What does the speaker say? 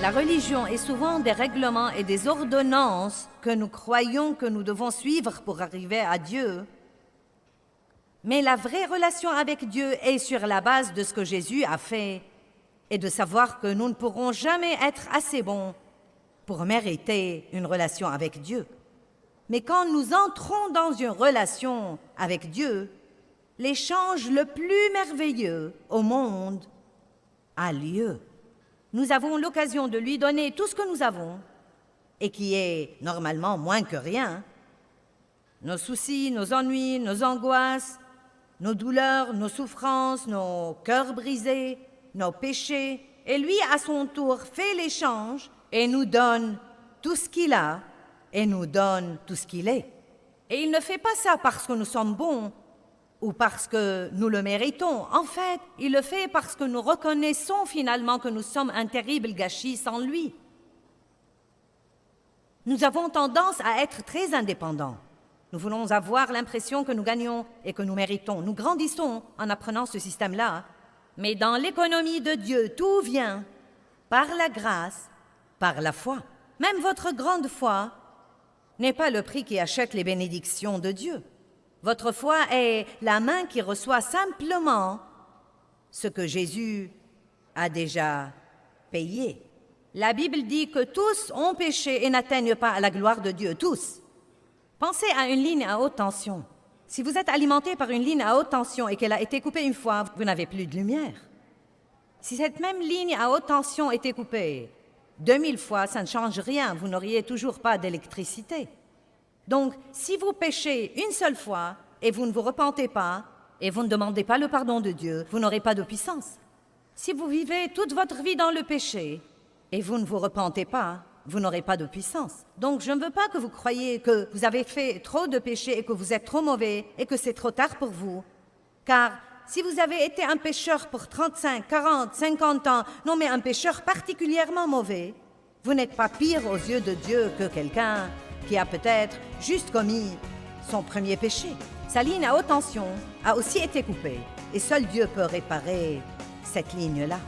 La religion est souvent des règlements et des ordonnances que nous croyons que nous devons suivre pour arriver à Dieu. Mais la vraie relation avec Dieu est sur la base de ce que Jésus a fait et de savoir que nous ne pourrons jamais être assez bons pour mériter une relation avec Dieu. Mais quand nous entrons dans une relation avec Dieu, l'échange le plus merveilleux au monde a lieu. Nous avons l'occasion de lui donner tout ce que nous avons, et qui est normalement moins que rien. Nos soucis, nos ennuis, nos angoisses, nos douleurs, nos souffrances, nos cœurs brisés, nos péchés. Et lui, à son tour, fait l'échange et nous donne tout ce qu'il a et nous donne tout ce qu'il est. Et il ne fait pas ça parce que nous sommes bons ou parce que nous le méritons. En fait, il le fait parce que nous reconnaissons finalement que nous sommes un terrible gâchis sans lui. Nous avons tendance à être très indépendants. Nous voulons avoir l'impression que nous gagnons et que nous méritons. Nous grandissons en apprenant ce système-là. Mais dans l'économie de Dieu, tout vient par la grâce, par la foi. Même votre grande foi n'est pas le prix qui achète les bénédictions de Dieu. Votre foi est la main qui reçoit simplement ce que Jésus a déjà payé. La Bible dit que tous ont péché et n'atteignent pas à la gloire de Dieu, tous. Pensez à une ligne à haute tension. Si vous êtes alimenté par une ligne à haute tension et qu'elle a été coupée une fois, vous n'avez plus de lumière. Si cette même ligne à haute tension était coupée 2000 fois, ça ne change rien, vous n'auriez toujours pas d'électricité. Donc, si vous péchez une seule fois et vous ne vous repentez pas et vous ne demandez pas le pardon de Dieu, vous n'aurez pas de puissance. Si vous vivez toute votre vie dans le péché et vous ne vous repentez pas, vous n'aurez pas de puissance. Donc, je ne veux pas que vous croyiez que vous avez fait trop de péchés et que vous êtes trop mauvais et que c'est trop tard pour vous. Car si vous avez été un pécheur pour 35, 40, 50 ans, non mais un pécheur particulièrement mauvais, vous n'êtes pas pire aux yeux de Dieu que quelqu'un qui a peut-être juste commis son premier péché. Sa ligne à haute tension a aussi été coupée et seul Dieu peut réparer cette ligne-là.